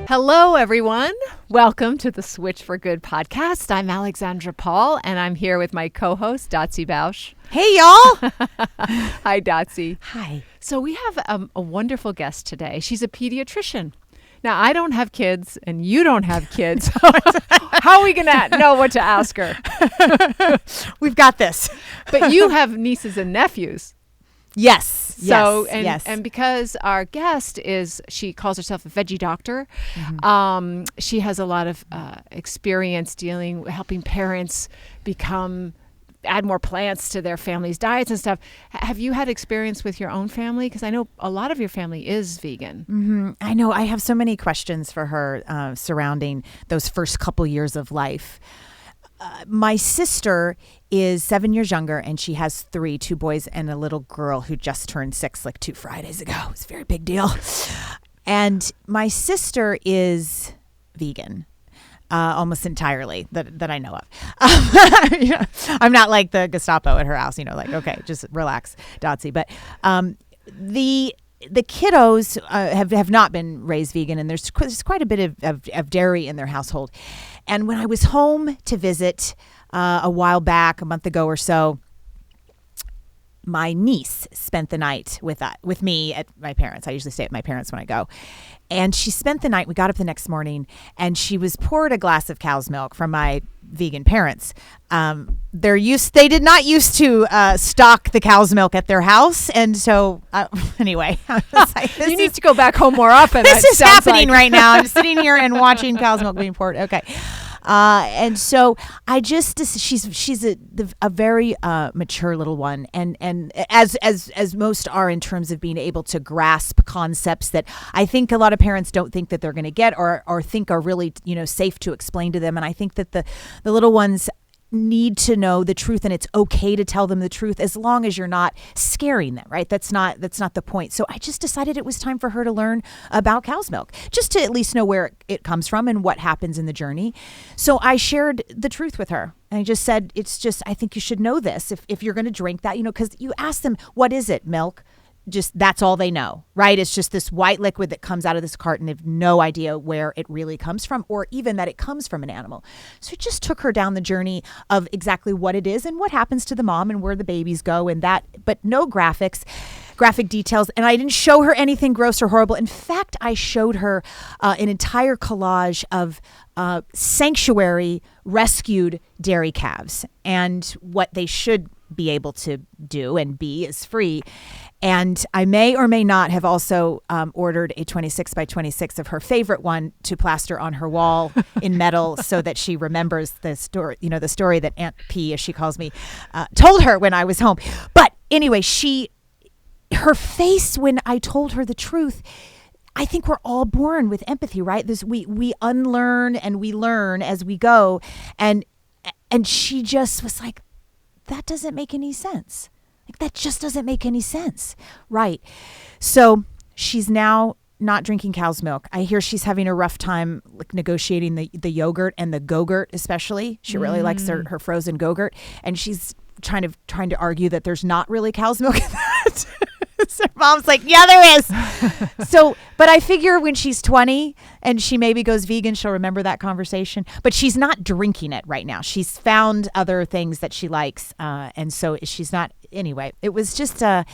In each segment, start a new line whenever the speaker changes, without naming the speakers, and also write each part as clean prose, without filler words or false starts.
Hello, everyone. Welcome to the Switch for Good podcast. I'm Alexandra Paul, and I'm here with my co-host, Dotsie Bausch.
Hey, y'all.
Hi, Dotsie.
Hi.
So we have a wonderful guest today. She's a pediatrician. Now, I don't have kids, and you don't have kids. How are we going to know what to ask her?
We've got this.
But you have nieces and nephews.
Yes.
So,
yes.
And because our guest she calls herself a veggie doctor, she has a lot of experience helping parents add more plants to their family's diets and stuff. Have you had experience with your own family? Because I know a lot of your family is vegan.
Mm-hmm. I know. I have so many questions for her surrounding those first couple years of life. My sister is 7 years younger, and she has two boys and a little girl who just turned 6 like 2 Fridays ago. It's a very big deal. And my sister is vegan. Almost entirely that I know of. I'm not like the Gestapo at her house, like, okay, just relax, Dotsie. But the kiddos have not been raised vegan, and there's quite a bit of dairy in their household. And when I was home to visit a while back, a month ago or so, my niece spent the night with me at my parents'. I usually stay at my parents' when I go. And she spent the night. We got up the next morning, and she was poured a glass of cow's milk from my vegan parents. They did not used to stock the cow's milk at their house, and so anyway, I was like,
you need to go back home more often.
This is happening right now. I'm sitting here and watching cow's milk being poured. Okay. And so I she's a very mature little one, and as most are in terms of being able to grasp concepts that I think a lot of parents don't think that they're going to get or think are really safe to explain to them. And I think that the little ones need to know the truth, and it's okay to tell them the truth as long as you're not scaring them, right? That's not the point. So I just decided it was time for her to learn about cow's milk, just to at least know where it comes from and what happens in the journey. So I shared the truth with her. And I just said, I think you should know this if you're going to drink that, because you ask them, what is it? Milk? Just that's all they know, right? It's just this white liquid that comes out of this carton. They have no idea where it really comes from, or even that it comes from an animal. So it just took her down the journey of exactly what it is and what happens to the mom and where the babies go and that, but no graphic details. And I didn't show her anything gross or horrible. In fact, I showed her an entire collage of sanctuary rescued dairy calves and what they should be able to do and be is free. And I may or may not have also ordered a 26 by 26 of her favorite one to plaster on her wall in metal so that she remembers the story, the story that Aunt P, as she calls me, told her when I was home. But anyway, her face when I told her the truth, I think we're all born with empathy, right? We unlearn and we learn as we go. And she just was like, that doesn't make any sense. Like, that just doesn't make any sense. Right. So she's now not drinking cow's milk. I hear she's having a rough time negotiating the yogurt and the Go-Gurt especially. She really likes her frozen Go-Gurt. And she's trying to argue that there's not really cow's milk in that. So mom's like, yeah, there is. But I figure when she's 20 and she maybe goes vegan, she'll remember that conversation. But she's not drinking it right now. She's found other things that she likes. And so she's not. Anyway, it was just it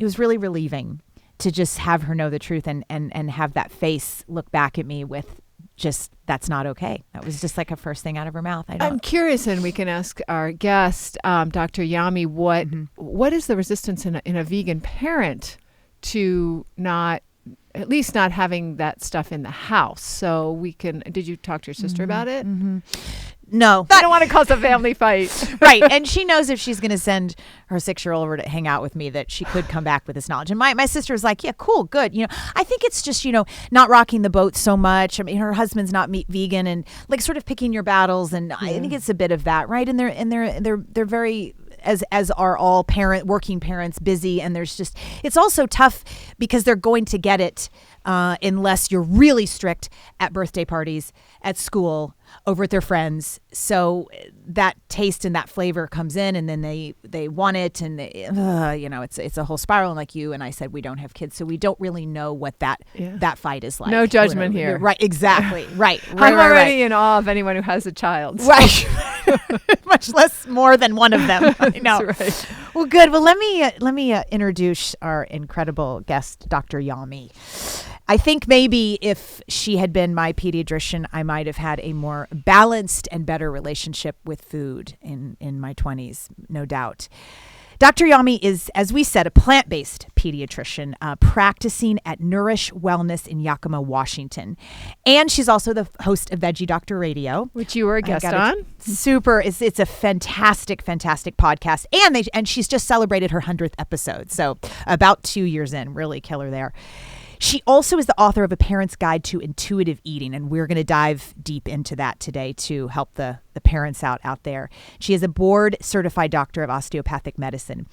was really relieving to just have her know the truth and have that face look back at me with just, that's not okay. That was just like a first thing out of her mouth.
I'm curious, and we can ask our guest, Dr. Yami, what is the resistance in a vegan parent to at least not having that stuff in the house? So did you talk to your sister about it?
Mm-hmm. No.
I don't want to cause a family fight.
Right. And she knows if she's going to send her 6-year-old over to hang out with me that she could come back with this knowledge. And my sister was like, yeah, cool, good. I think it's just, not rocking the boat so much. I mean, her husband's not meat vegan and like sort of picking your battles. And I think it's a bit of that, right? And they're very, as are all working parents, busy. And it's also tough because they're going to get it unless you're really strict at birthday parties, at school, over at their friends. So that taste and that flavor comes in, and then they want it, and it's a whole spiral. And like you and I said, we don't have kids, so we don't really know what that fight is like.
No judgment here.
Right, exactly. Right.
I'm already in awe of anyone who has a child. So.
Right. Much less more than one of them. No.
That's right.
Well, good. Well, let me introduce our incredible guest, Dr. Yami. I think maybe if she had been my pediatrician, I might have had a more balanced and better relationship with food in my 20s, no doubt. Dr. Yami is, as we said, a plant-based pediatrician practicing at Nourish Wellness in Yakima, Washington. And she's also the host of Veggie Doctor Radio,
which you were a guest on.
Super. It's a fantastic, fantastic podcast. And she's just celebrated her 100th episode. So about 2 years in, really killer there. She also is the author of A Parent's Guide to Intuitive Eating, and we're going to dive deep into that today to help the parents out there. She is a board-certified doctor of osteopathic medicine.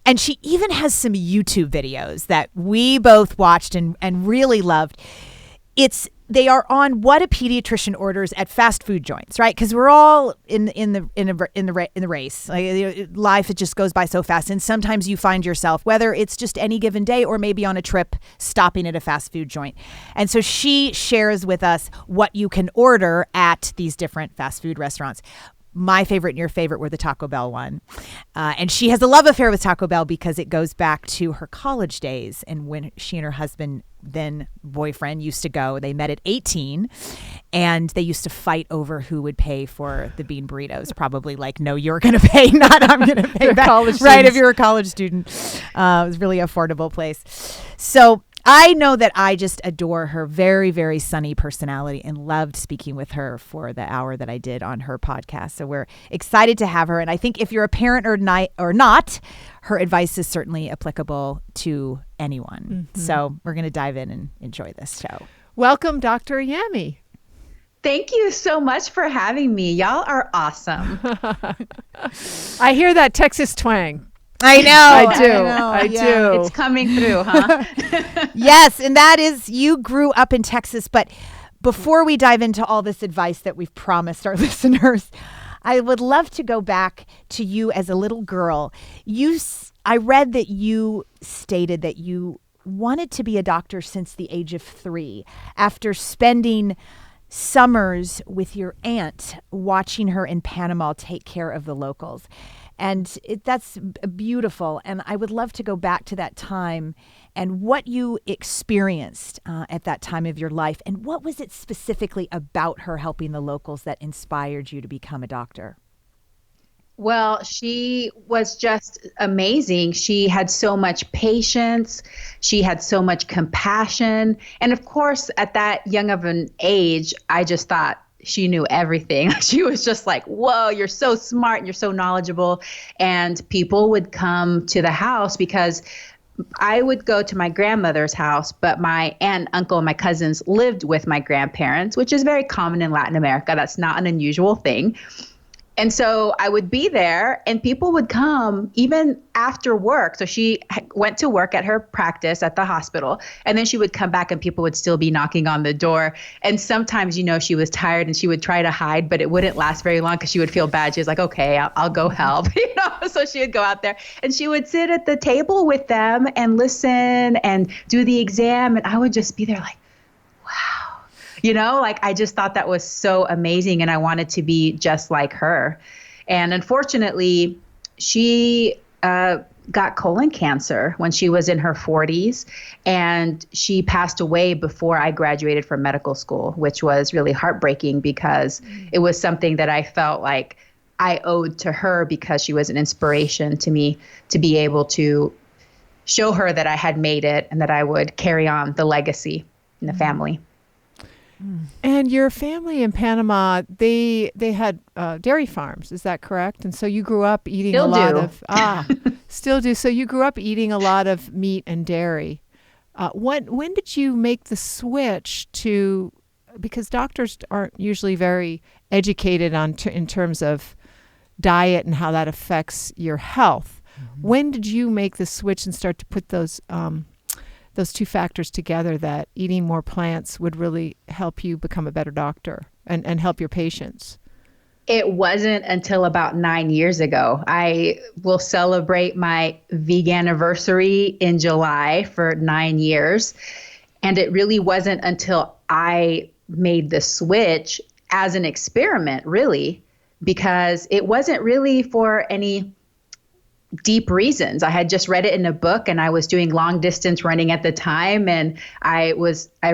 And she even has some YouTube videos that we both watched and really loved. They are on what a pediatrician orders at fast food joints, right? Because we're all in the race. Like, life, it just goes by so fast, and sometimes you find yourself, whether it's just any given day or maybe on a trip, stopping at a fast food joint. And so she shares with us what you can order at these different fast food restaurants. My favorite and your favorite were the Taco Bell one. And she has a love affair with Taco Bell because it goes back to her college days and when she and her husband, then boyfriend, used to go. They met at 18 and they used to fight over who would pay for the bean burritos. Probably like, no, you're going to pay, not I'm going to pay back. Right, if you're a college student. It was really affordable place. So I know that I just adore her very, very sunny personality and loved speaking with her for the hour that I did on her podcast. So we're excited to have her. And I think if you're a parent or not, her advice is certainly applicable to anyone. Mm-hmm. So we're going to dive in and enjoy this show. Welcome, Dr. Yami.
Thank you so much for having me. Y'all are awesome.
I hear that Texas twang.
I know.
I do.
It's coming through, huh?
Yes, and that is, you grew up in Texas. But before we dive into all this advice that we've promised our listeners, I would love to go back to you as a little girl. I read that you stated that you wanted to be a doctor since the age of 3 after spending summers with your aunt watching her in Panama take care of the locals. And that's beautiful. And I would love to go back to that time and what you experienced at that time of your life. And what was it specifically about her helping the locals that inspired you to become a doctor?
Well, she was just amazing. She had so much patience. She had so much compassion. And of course, at that young of an age, I just thought, she knew everything. She was just like, whoa, you're so smart and you're so knowledgeable. And people would come to the house because I would go to my grandmother's house, but my aunt, uncle, and my cousins lived with my grandparents, which is very common in Latin America. That's not an unusual thing. And so I would be there and people would come even after work. So she went to work at her practice at the hospital, and then she would come back and people would still be knocking on the door. And sometimes, she was tired and she would try to hide, but it wouldn't last very long because she would feel bad. She was like, okay, I'll go help. So she would go out there and she would sit at the table with them and listen and do the exam. And I would just be there like, wow. I just thought that was so amazing and I wanted to be just like her. And unfortunately, she got colon cancer when she was in her 40s and she passed away before I graduated from medical school, which was really heartbreaking because it was something that I felt like I owed to her because she was an inspiration to me to be able to show her that I had made it and that I would carry on the legacy in the family.
And your family in Panama, they had dairy farms, is that correct? And so you grew up eating still do. So you grew up eating a lot of meat and dairy. When did you make the switch to, because doctors aren't usually very educated in terms of diet and how that affects your health. Mm-hmm. When did you make the switch and start to put those two factors together, that eating more plants would really help you become a better doctor and help your patients?
It wasn't until about 9 years ago. I will celebrate my vegan anniversary in July for 9 years. And it really wasn't until I made the switch as an experiment, really, because it wasn't really for any deep reasons. I had just read it in a book, and I was doing long distance running at the time. And I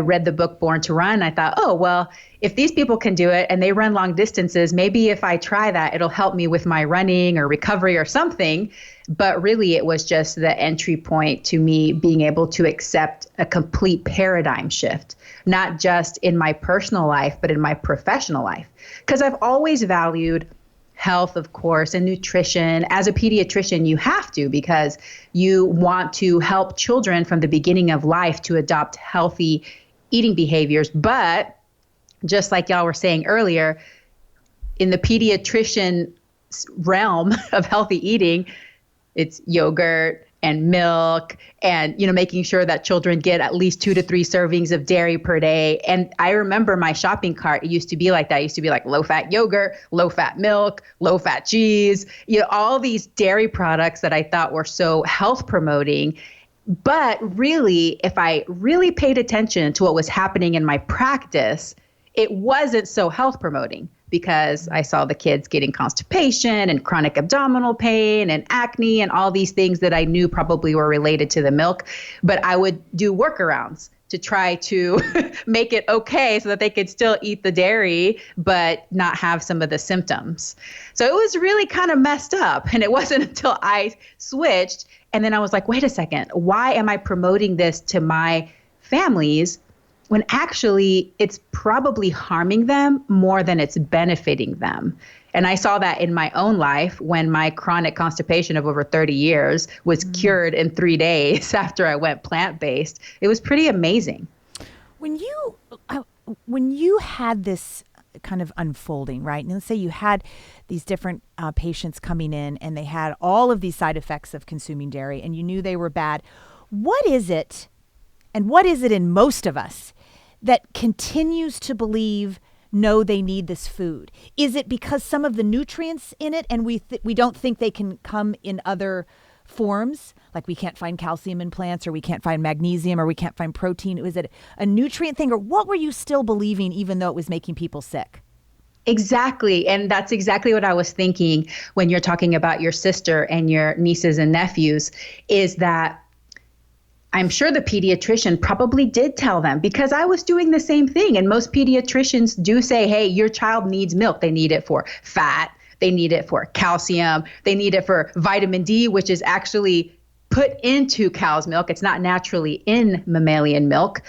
read the book Born to Run. I thought, oh, well, if these people can do it and they run long distances, maybe if I try that, it'll help me with my running or recovery or something. But really, it was just the entry point to me being able to accept a complete paradigm shift, not just in my personal life, but in my professional life. Because I've always valued health, of course, and nutrition. As a pediatrician, you have to, because you want to help children from the beginning of life to adopt healthy eating behaviors. But just like y'all were saying earlier, in the pediatrician realm of healthy eating, it's yogurt and milk and, making sure that children get at least 2 to 3 servings of dairy per day. And I remember my shopping cart, it used to be like that. It used to be like low-fat yogurt, low-fat milk, low-fat cheese, all these dairy products that I thought were so health promoting. But really, if I really paid attention to what was happening in my practice, it wasn't so health promoting, because I saw the kids getting constipation and chronic abdominal pain and acne and all these things that I knew probably were related to the milk. But I would do workarounds to try to make it okay so that they could still eat the dairy, but not have some of the symptoms. So it was really kind of messed up. And it wasn't until I switched. And then I was like, wait a second, why am I promoting this to my families when actually it's probably harming them more than it's benefiting them? And I saw that in my own life when my chronic constipation of over 30 years was cured in 3 days after I went plant-based. It was pretty amazing.
When you had this kind of unfolding, right? And let's say you had these different patients coming in and they had all of these side effects of consuming dairy and you knew they were bad. What is it, and what is it in most of us, that continues to believe, no, they need this food? Is it because some of the nutrients in it and we don't think they can come in other forms? Like we can't find calcium in plants, or we can't find magnesium, or we can't find protein. Was it a nutrient thing, or what were you still believing even though it was making people sick?
Exactly. And that's exactly what I was thinking when you're talking about your sister and your nieces and nephews, is that I'm sure the pediatrician probably did tell them, because I was doing the same thing. And most pediatricians do say, hey, your child needs milk. They need it for fat. They need it for calcium. They need it for vitamin D, which is actually put into cow's milk. It's not naturally in mammalian milk.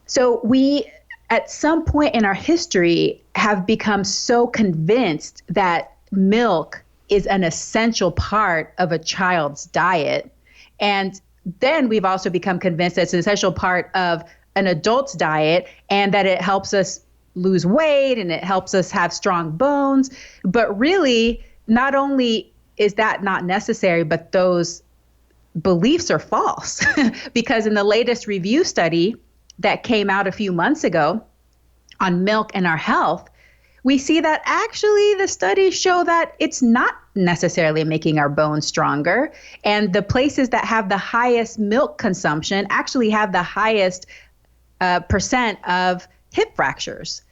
So we, at some point in our history, have become so convinced that milk is an essential part of a child's diet. And then we've also become convinced that it's an essential part of an adult's diet, and that it helps us lose weight and it helps us have strong bones. But really, not only is that not necessary, but those beliefs are false. Because in the latest review study that came out a few months ago on milk and our health, we see that actually the studies show that it's not necessarily making our bones stronger. And the places that have the highest milk consumption actually have the highest percent of hip fractures.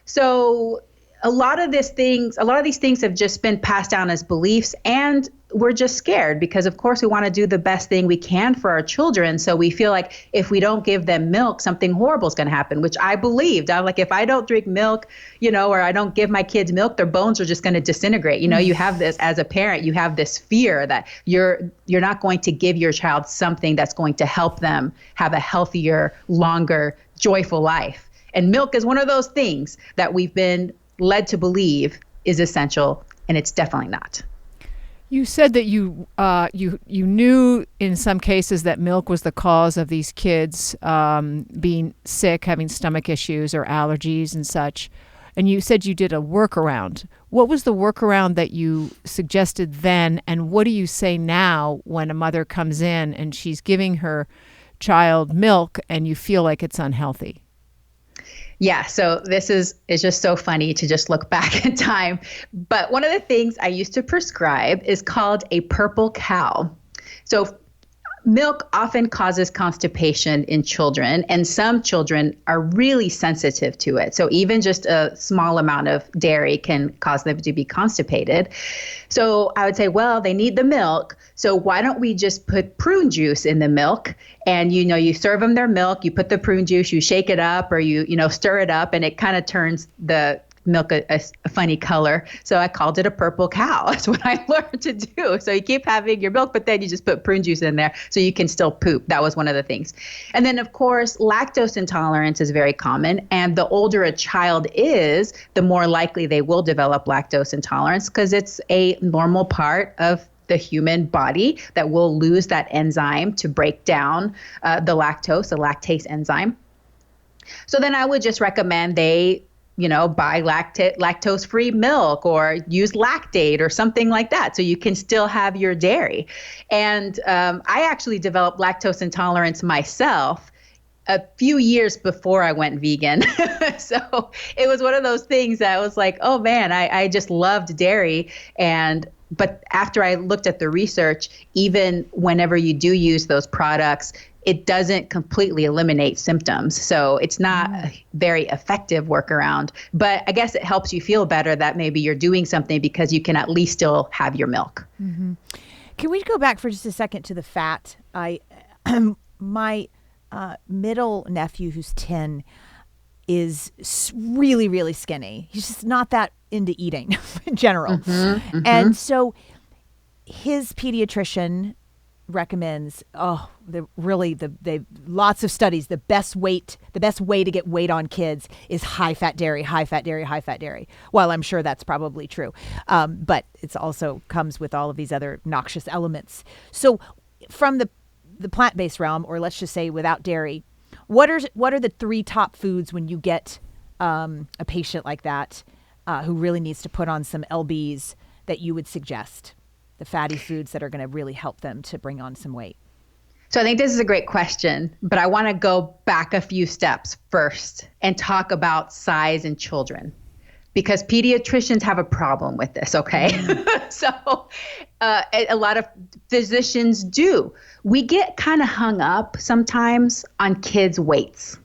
So a lot of these things have just been passed down as beliefs, and we're just scared because, of course, we want to do the best thing we can for our children. So we feel like if we don't give them milk, something horrible is going to happen, which I believed. I'm like, if I don't drink milk, or I don't give my kids milk, their bones are just going to disintegrate. You have this, as a parent, you have this fear that you're not going to give your child something that's going to help them have a healthier, longer, joyful life. And milk is one of those things that we've been led to believe is essential, and it's definitely not.
You said that you knew in some cases that milk was the cause of these kids being sick, having stomach issues or allergies and such. And you said you did a workaround. What was the workaround that you suggested then, and what do you say now when a mother comes in and she's giving her child milk and you feel like it's unhealthy?
Yeah, so this is just so funny to just look back in time. But one of the things I used to prescribe is called a purple cow. So milk often causes constipation in children, and some children are really sensitive to it. So even just a small amount of dairy can cause them to be constipated. So I would say, well, they need the milk. So why don't we just put prune juice in the milk? And, you serve them their milk, you put the prune juice, you shake it up, or you stir it up, and it kind of turns the milk a funny color. So I called it a purple cow. That's what I learned to do. So you keep having your milk, but then you just put prune juice in there so you can still poop. That was one of the things. And then, of course, lactose intolerance is very common. And the older a child is, the more likely they will develop lactose intolerance, because it's a normal part of the human body that will lose that enzyme to break down the lactase enzyme. So then I would just recommend they buy lactose-free milk or use Lactate or something like that, so you can still have your dairy. And I actually developed lactose intolerance myself a few years before I went vegan. So it was one of those things that I was like, oh man, I just loved dairy. But after I looked at the research, even whenever you do use those products, it doesn't completely eliminate symptoms. So it's not a very effective workaround, but I guess it helps you feel better that maybe you're doing something because you can at least still have your milk.
Mm-hmm. Can we go back for just a second to the fat? My middle nephew, who's 10, is really, really skinny. He's just not that into eating in general. Mm-hmm, mm-hmm. And so his pediatrician recommends, lots of studies, the best way to get weight on kids is high fat dairy. Well, I'm sure that's probably true. But it's also comes with all of these other noxious elements. So from the plant-based realm, or let's just say without dairy, what are the 3 top foods when you get a patient like that who really needs to put on some lbs that you would suggest? The fatty foods that are going to really help them to bring on some weight.
So I think this is a great question, but I want to go back a few steps first and talk about size in children, because pediatricians have a problem with this, okay? Mm-hmm. So a lot of physicians do. We get kind of hung up sometimes on kids' weights.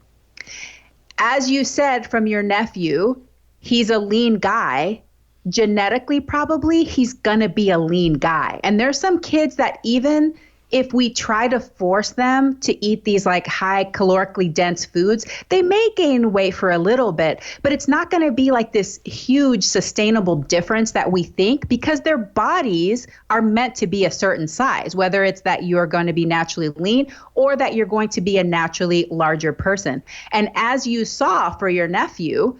As you said from your nephew, he's a lean guy. Genetically, probably he's going to be a lean guy. And there's some kids that even if we try to force them to eat these like high calorically dense foods, they may gain weight for a little bit, but it's not going to be like this huge sustainable difference that we think, because their bodies are meant to be a certain size, whether it's that you're going to be naturally lean or that you're going to be a naturally larger person. And as you saw for your nephew,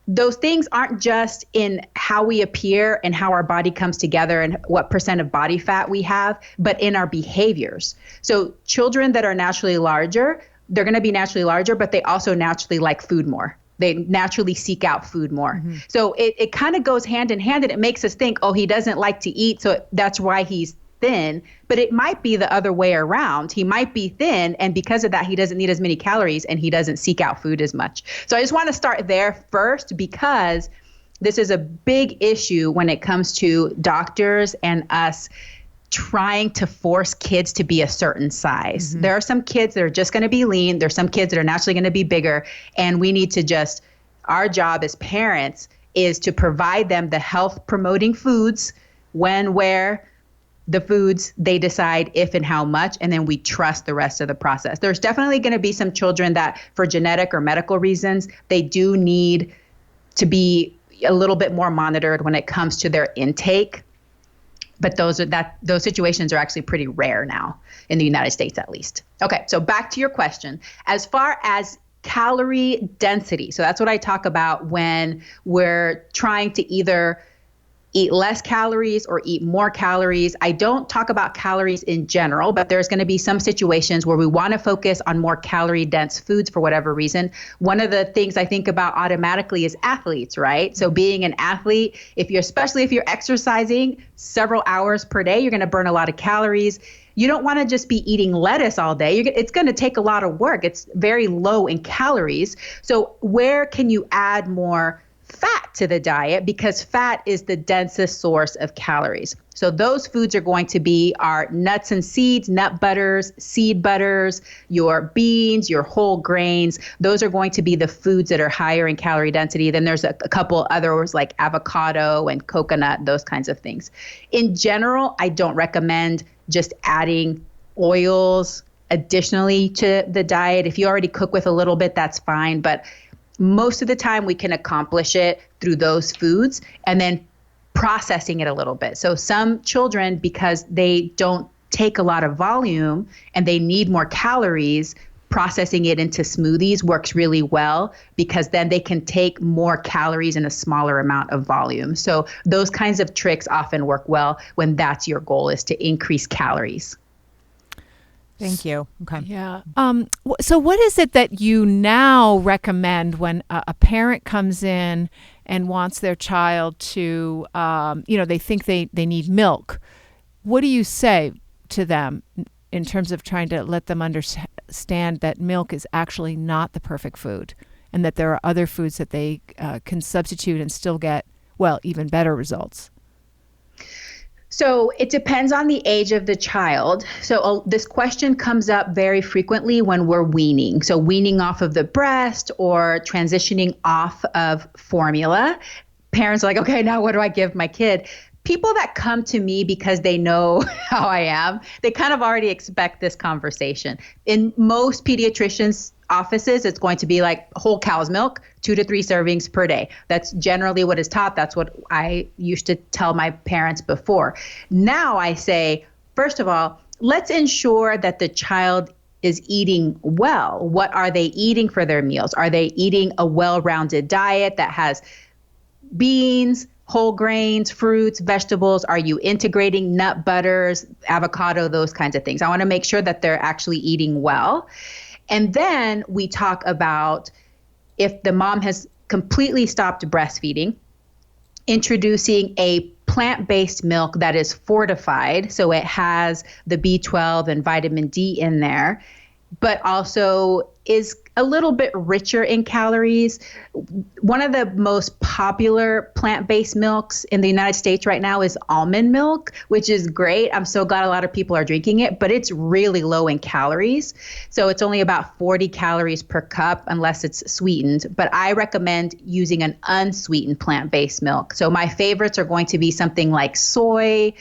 those things aren't just in how we appear and how our body comes together and what percent of body fat we have, but in our behaviors. So children that are naturally larger, they're going to be naturally larger, but they also naturally like food more. They naturally seek out food more. Mm-hmm. So it kind of goes hand in hand, and it makes us think, oh, he doesn't like to eat, so that's why he's thin. But it might be the other way around. He might be thin, and because of that, he doesn't need as many calories and he doesn't seek out food as much. So I just want to start there first, because this is a big issue when it comes to doctors and us trying to force kids to be a certain size. Mm-hmm. There are some kids that are just going to be lean. There's some kids that are naturally going to be bigger, and we need to our job as parents is to provide them the health promoting foods when, where, the foods they decide if and how much, and then we trust the rest of the process. There's definitely going to be some children that for genetic or medical reasons, they do need to be a little bit more monitored when it comes to their intake. But those situations are actually pretty rare now in the United States, at least. Okay, so back to your question. As far as calorie density, so that's what I talk about when we're trying to either eat less calories or eat more calories. I don't talk about calories in general, but there's going to be some situations where we want to focus on more calorie dense foods for whatever reason. One of the things I think about automatically is athletes, right? So being an athlete, especially if you're exercising several hours per day, you're going to burn a lot of calories. You don't want to just be eating lettuce all day. It's going to take a lot of work. It's very low in calories. So where can you add more fat to the diet? Because fat is the densest source of calories. So those foods are going to be our nuts and seeds, nut butters, seed butters, your beans, your whole grains. Those are going to be the foods that are higher in calorie density. Then there's a couple others like avocado and coconut, those kinds of things. In general, I don't recommend just adding oils additionally to the diet. If you already cook with a little bit, that's fine. But most of the time we can accomplish it through those foods and then processing it a little bit. So some children, because they don't take a lot of volume and they need more calories, processing it into smoothies works really well because then they can take more calories in a smaller amount of volume. So those kinds of tricks often work well when that's your goal, is to increase calories.
Thank you. Okay.
Yeah. So what is it that you now recommend when a parent comes in and wants their child to, they think they need milk? What do you say to them in terms of trying to let them understand that milk is actually not the perfect food and that there are other foods that they can substitute and still get, even better results?
So it depends on the age of the child. So this question comes up very frequently when we're weaning. So weaning off of the breast or transitioning off of formula. Parents are like, okay, now what do I give my kid? People that come to me because they know how I am, they kind of already expect this conversation. In most pediatricians' offices, it's going to be like whole cow's milk, 2 to 3 servings per day. That's generally what is taught. That's what I used to tell my parents before. Now I say, first of all, let's ensure that the child is eating well. What are they eating for their meals? Are they eating a well-rounded diet that has beans, whole grains, fruits, vegetables? Are you integrating nut butters, avocado, those kinds of things? I want to make sure that they're actually eating well. And then we talk about if the mom has completely stopped breastfeeding, introducing a plant-based milk that is fortified. So it has the B12 and vitamin D in there, but also is a little bit richer in calories. One of the most popular plant-based milks in the United States right now is almond milk, which is great. I'm so glad a lot of people are drinking it, but it's really low in calories. So it's only about 40 calories per cup unless it's sweetened. But I recommend using an unsweetened plant-based milk. So my favorites are going to be something like soy,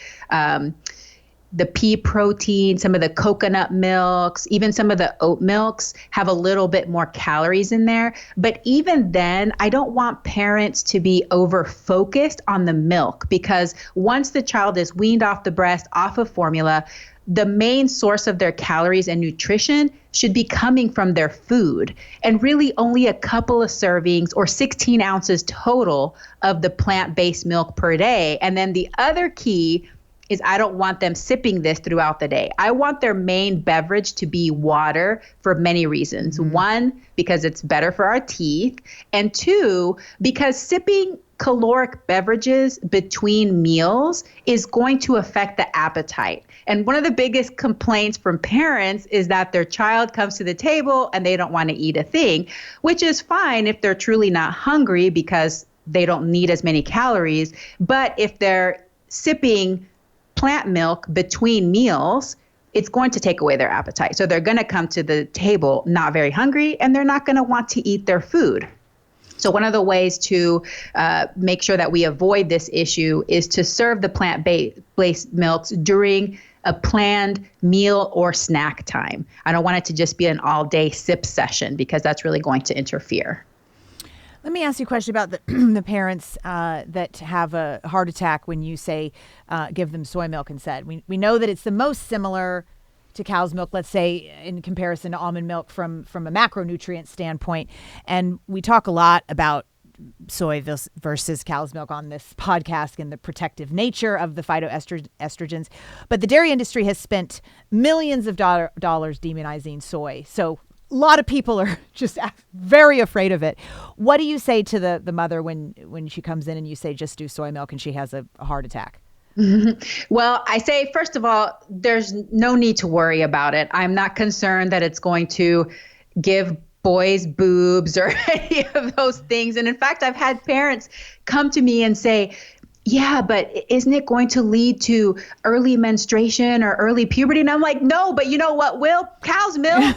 the pea protein, some of the coconut milks, even some of the oat milks have a little bit more calories in there. But even then, I don't want parents to be over focused on the milk, because once the child is weaned off the breast, off of formula, the main source of their calories and nutrition should be coming from their food, and really only a couple of servings or 16 ounces total of the plant-based milk per day. And then the other key is I don't want them sipping this throughout the day. I want their main beverage to be water for many reasons. Mm-hmm. 1, because it's better for our teeth. And 2, because sipping caloric beverages between meals is going to affect the appetite. And one of the biggest complaints from parents is that their child comes to the table and they don't want to eat a thing, which is fine if they're truly not hungry because they don't need as many calories. But if they're sipping plant milk between meals, it's going to take away their appetite. So they're going to come to the table not very hungry, and they're not going to want to eat their food. So one of the ways to make sure that we avoid this issue is to serve the plant-based milks during a planned meal or snack time. I don't want it to just be an all-day sip session, because that's really going to interfere.
Let me ask you a question about the parents that have a heart attack when you say give them soy milk instead. We know that it's the most similar to cow's milk, let's say, in comparison to almond milk from a macronutrient standpoint. And we talk a lot about soy versus cow's milk on this podcast and the protective nature of the phytoestrogens. But the dairy industry has spent millions of dollars demonizing soy. So a lot of people are just very afraid of it. What do you say to the mother when she comes in and you say, just do soy milk, and she has a heart attack?
Well, I say, first of all, there's no need to worry about it. I'm not concerned that it's going to give boys boobs or any of those things. And in fact, I've had parents come to me and say, yeah, but isn't it going to lead to early menstruation or early puberty? And I'm like, no, but you know what, Will? Cow's milk.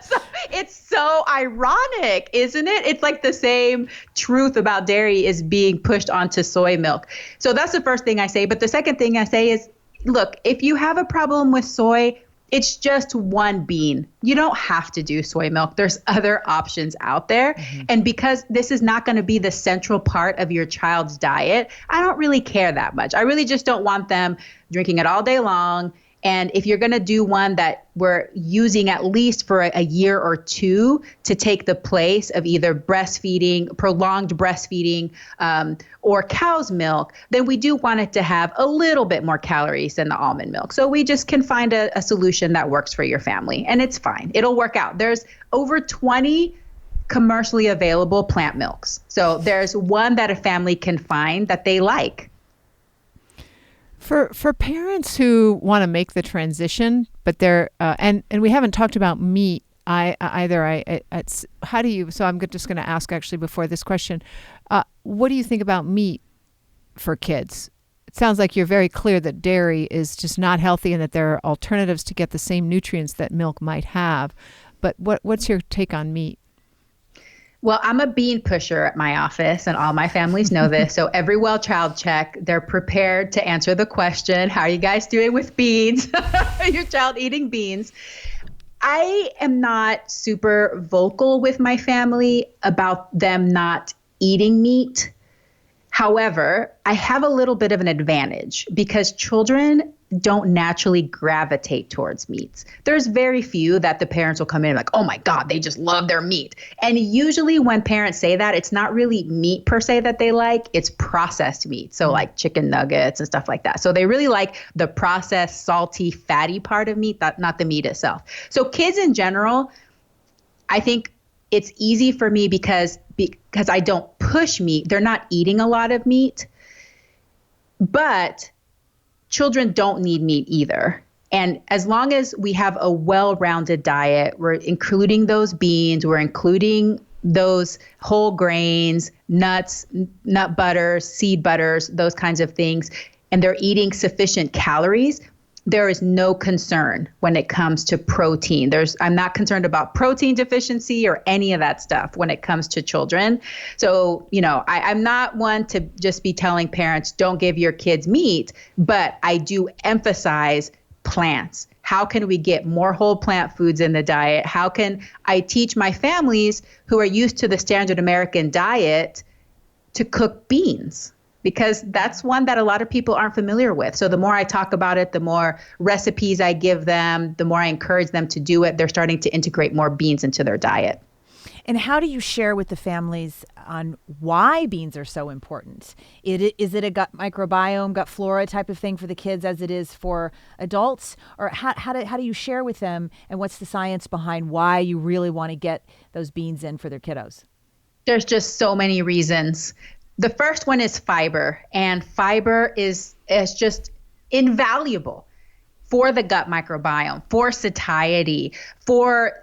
So it's so ironic, isn't it? It's like the same truth about dairy is being pushed onto soy milk. So that's the first thing I say. But the second thing I say is, look, if you have a problem with soy, it's just one bean. You don't have to do soy milk. There's other options out there. Mm-hmm. And because this is not going to be the central part of your child's diet, I don't really care that much. I really just don't want them drinking it all day long. And if you're going to do one that we're using at least for a year or two to take the place of either breastfeeding, prolonged breastfeeding, or cow's milk, then we do want it to have a little bit more calories than the almond milk. So we just can find a solution that works for your family, and it's fine. It'll work out. There's over 20 commercially available plant milks. So there's one that a family can find that they like.
For parents who want to make the transition, but they're and we haven't talked about meat either. How do you? So I'm just going to ask actually before this question, what do you think about meat for kids? It sounds like you're very clear that dairy is just not healthy and that there are alternatives to get the same nutrients that milk might have. But what's your take on meat?
Well, I'm a bean pusher at my office, and all my families know this. So every well child check, they're prepared to answer the question, how are you guys doing with beans? Your child eating beans? I am not super vocal with my family about them not eating meat. However, I have a little bit of an advantage because children don't naturally gravitate towards meats. There's very few that the parents will come in like, oh my God, they just love their meat. And usually when parents say that, it's not really meat per se that they like, it's processed meat. So like chicken nuggets and stuff like that. So they really like the processed, salty, fatty part of meat, not the meat itself. So kids in general, I think it's easy for me because I don't push meat. They're not eating a lot of meat, but children don't need meat either. And as long as we have a well-rounded diet, we're including those beans, we're including those whole grains, nuts, nut butters, seed butters, those kinds of things, and they're eating sufficient calories, there is no concern when it comes to protein. I'm not concerned about protein deficiency or any of that stuff when it comes to children. So, I'm not one to just be telling parents, don't give your kids meat, but I do emphasize plants. How can we get more whole plant foods in the diet? How can I teach my families who are used to the standard American diet to cook beans? Because that's one that a lot of people aren't familiar with. So the more I talk about it, the more recipes I give them, the more I encourage them to do it, they're starting to integrate more beans into their diet.
And how do you share with the families on why beans are so important? Is it a gut microbiome, gut flora type of thing for the kids as it is for adults? Or how do you share with them, and what's the science behind why you really want to get those beans in for their kiddos?
There's just so many reasons. The first one is fiber, and fiber is just invaluable for the gut microbiome, for satiety, for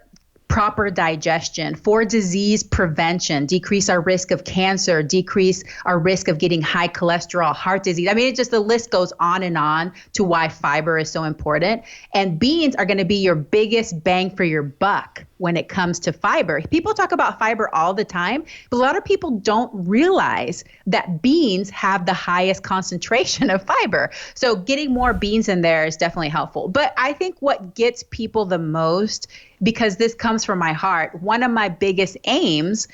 proper digestion, for disease prevention, decrease our risk of cancer, decrease our risk of getting high cholesterol, heart disease. I mean, the list goes on to why fiber is so important. And beans are going to be your biggest bang for your buck when it comes to fiber. People talk about fiber all the time, but a lot of people don't realize that beans have the highest concentration of fiber. So getting more beans in there is definitely helpful. But I think what gets people the most, because this comes from my heart, one of my biggest aims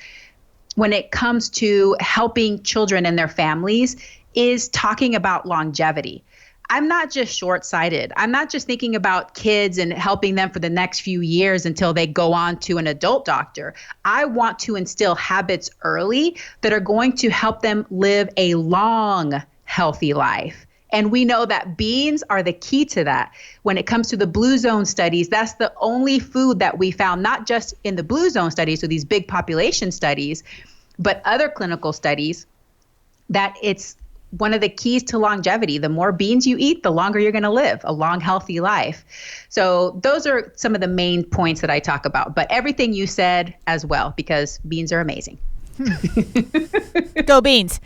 when it comes to helping children and their families is talking about longevity. I'm not just short-sighted. I'm not just thinking about kids and helping them for the next few years until they go on to an adult doctor. I want to instill habits early that are going to help them live a long, healthy life. And we know that beans are the key to that. When it comes to the blue zone studies, that's the only food that we found, not just in the blue zone studies, so these big population studies, but other clinical studies, that it's one of the keys to longevity. The more beans you eat, the longer you're going to live a long, healthy life. So those are some of the main points that I talk about, but everything you said as well, because beans are amazing.
Go beans.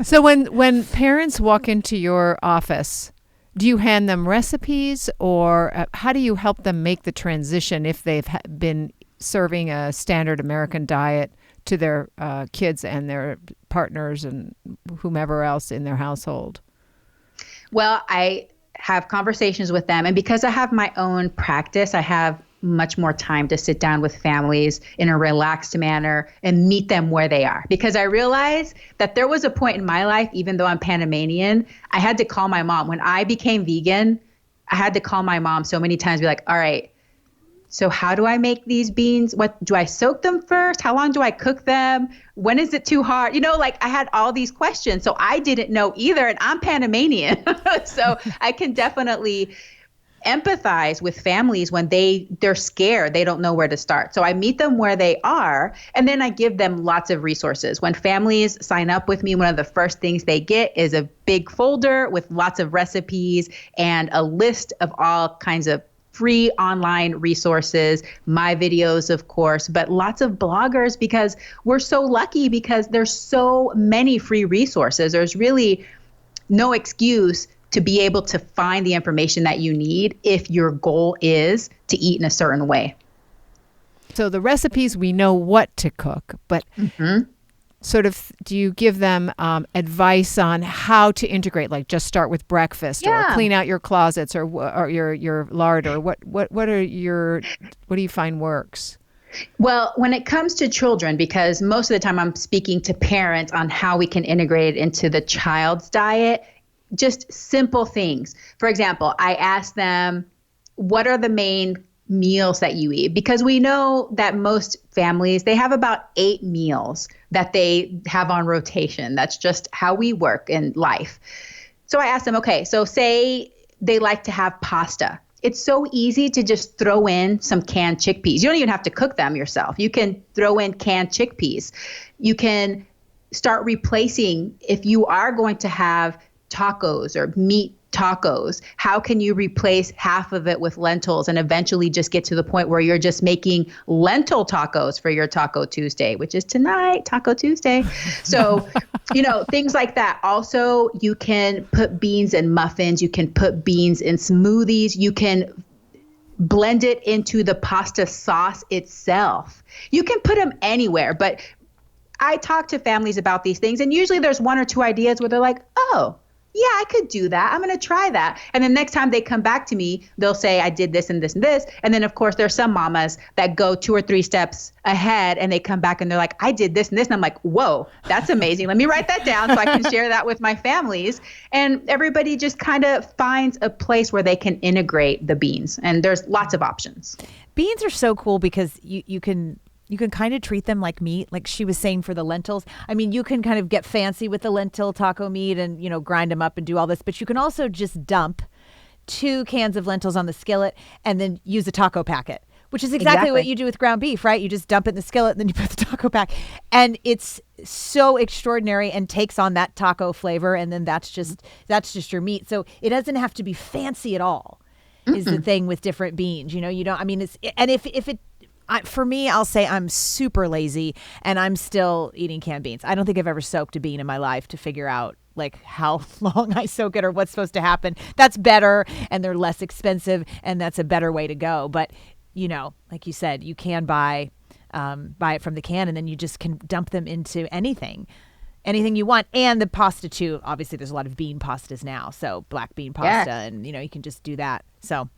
So when parents walk into your office, do you hand them recipes, or how do you help them make the transition if they've been serving a standard American diet to their kids and their partners and whomever else in their household?
Well, I have conversations with them, and because I have my own practice, I have much more time to sit down with families in a relaxed manner and meet them where they are. Because I realized that there was a point in my life, even though I'm Panamanian, I had to call my mom. When I became vegan, I had to call my mom so many times, be like, all right, so how do I make these beans? What do I soak them first? How long do I cook them? When is it too hard? Like I had all these questions. So I didn't know either. And I'm Panamanian. So I can definitely empathize with families when they're scared. They don't know where to start. So I meet them where they are, and then I give them lots of resources. When families sign up with me, one of the first things they get is a big folder with lots of recipes and a list of all kinds of free online resources, my videos, of course, but lots of bloggers, because we're so lucky because there's so many free resources. There's really no excuse to be able to find the information that you need if your goal is to eat in a certain way.
So the recipes, we know what to cook, but sort of, do you give them advice on how to integrate, like just start with breakfast or clean out your closets or your larder? What do you find works?
Well, when it comes to children, because most of the time I'm speaking to parents on how we can integrate it into the child's diet, just simple things. For example, I ask them, what are the main meals that you eat? Because we know that most families, they have about 8 meals that they have on rotation. That's just how we work in life. So I ask them, okay, so say they like to have pasta. It's so easy to just throw in some canned chickpeas. You don't even have to cook them yourself. You can throw in canned chickpeas. You can start replacing, if you are going to have tacos or meat tacos, how can you replace half of it with lentils and eventually just get to the point where you're just making lentil tacos for your Taco Tuesday, which is tonight, Taco Tuesday. So, things like that. Also, you can put beans in muffins. You can put beans in smoothies. You can blend it into the pasta sauce itself. You can put them anywhere, but I talk to families about these things, and usually there's 1 or 2 ideas where they're like, oh, yeah, I could do that. I'm going to try that. And the next time they come back to me, they'll say, I did this and this and this. And then, of course, there's some mamas that go 2 or 3 steps ahead and they come back and they're like, I did this and this. And I'm like, whoa, that's amazing. Let me write that down so I can share that with my families. And everybody just kind of finds a place where they can integrate the beans. And there's lots of options.
Beans are so cool because you can kind of treat them like meat, like she was saying for the lentils. I mean, you can kind of get fancy with the lentil taco meat and, grind them up and do all this, but you can also just dump 2 cans of lentils on the skillet and then use a taco packet, which is exactly what you do with ground beef, right? You just dump it in the skillet and then you put the taco pack. And it's so extraordinary and takes on that taco flavor. And then that's just your meat. So it doesn't have to be fancy at all, is the thing with different beans. For me, I'll say I'm super lazy and I'm still eating canned beans. I don't think I've ever soaked a bean in my life to figure out like how long I soak it or what's supposed to happen. That's better and they're less expensive and that's a better way to go. But, like you said, you can buy it from the can and then you just can dump them into anything you want. And the pasta too, obviously there's a lot of bean pastas now. So black bean pasta and, you can just do that. So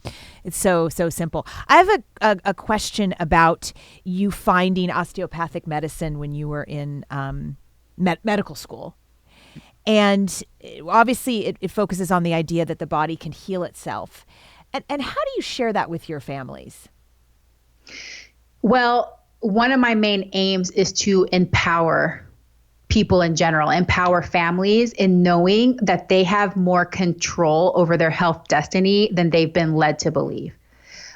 it's so simple. I have a question about you finding osteopathic medicine when you were in medical school. And obviously it focuses on the idea that the body can heal itself. And how do you share that with your families?
Well, one of my main aims is to empower people in general, empower families in knowing that they have more control over their health destiny than they've been led to believe.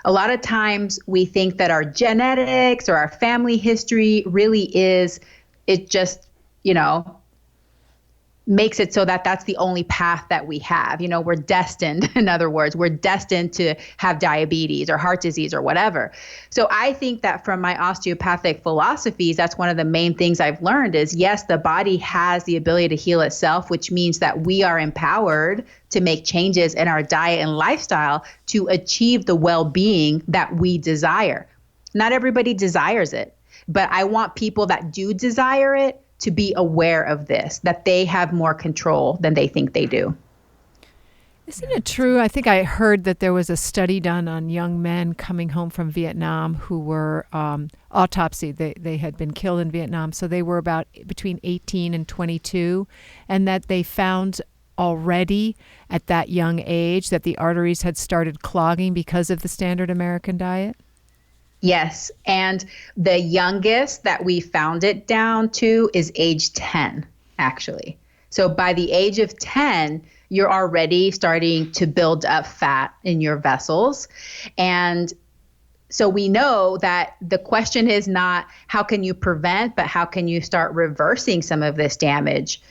A lot of times we think that our genetics or our family history really is, it just, makes it so that that's the only path that we have. We're destined, in other words, we're destined to have diabetes or heart disease or whatever. So I think that from my osteopathic philosophies, that's one of the main things I've learned is, yes, the body has the ability to heal itself, which means that we are empowered to make changes in our diet and lifestyle to achieve the well-being that we desire. Not everybody desires it, but I want people that do desire it to be aware of this, that they have more control than they think they do.
Isn't it true? I think I heard that there was a study done on young men coming home from Vietnam who were autopsied. They had been killed in Vietnam, so they were about between 18 and 22, and that they found already at that young age that the arteries had started clogging because of the standard American diet?
Yes. And the youngest that we found it down to is age 10, actually. So by the age of 10, you're already starting to build up fat in your vessels. And so we know that the question is not how can you prevent, but how can you start reversing some of this damage?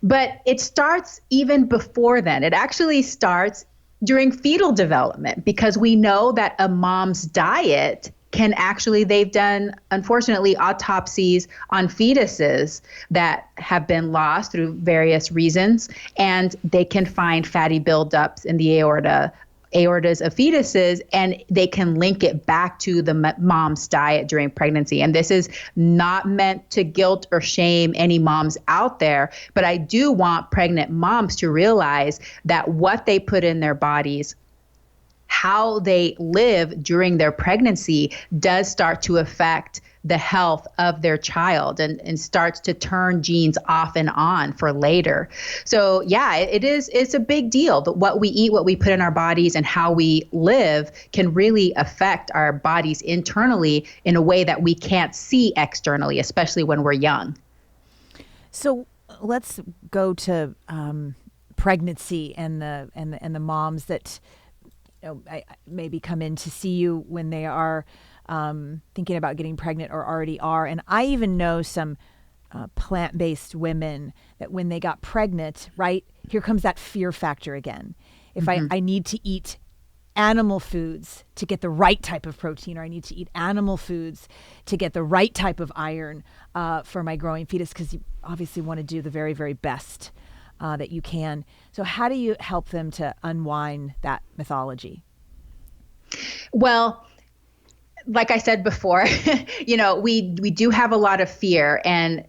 But it starts even before then. It actually starts during fetal development, because we know that a mom's diet can actually, they've done, unfortunately, autopsies on fetuses that have been lost through various reasons, and they can find fatty buildups in the aortas of fetuses, and they can link it back to the mom's diet during pregnancy. And this is not meant to guilt or shame any moms out there, but I do want pregnant moms to realize that what they put in their bodies, how they live during their pregnancy, does start to affect the health of their child and starts to turn genes off and on for later. So yeah, it's a big deal. But what we eat, what we put in our bodies, and how we live can really affect our bodies internally in a way that we can't see externally, especially when we're young.
So let's go to pregnancy and the moms that maybe come in to see you when they are thinking about getting pregnant or already are. And I even know some plant-based women that when they got pregnant, right, here comes that fear factor again. If I need to eat animal foods to get the right type of protein, or I need to eat animal foods to get the right type of iron for my growing fetus, because you obviously want to do the very, very best that you can. So how do you help them to unwind that mythology?
Well, like I said before, we do have a lot of fear, and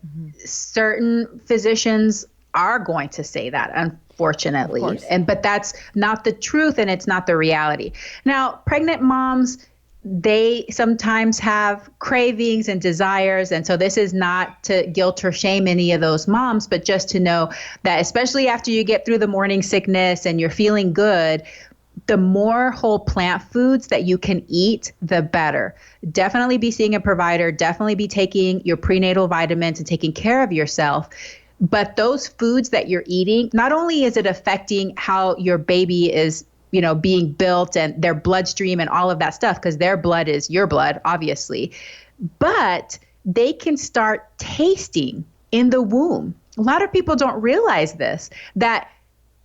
certain physicians are going to say that, unfortunately. But that's not the truth, and it's not the reality. Now, pregnant moms, they sometimes have cravings and desires. And so this is not to guilt or shame any of those moms, but just to know that especially after you get through the morning sickness and you're feeling good, the more whole plant foods that you can eat, the better. Definitely be seeing a provider, definitely be taking your prenatal vitamins and taking care of yourself. But those foods that you're eating, not only is it affecting how your baby is being built and their bloodstream and all of that stuff, because their blood is your blood, obviously, but they can start tasting in the womb. A lot of people don't realize this, that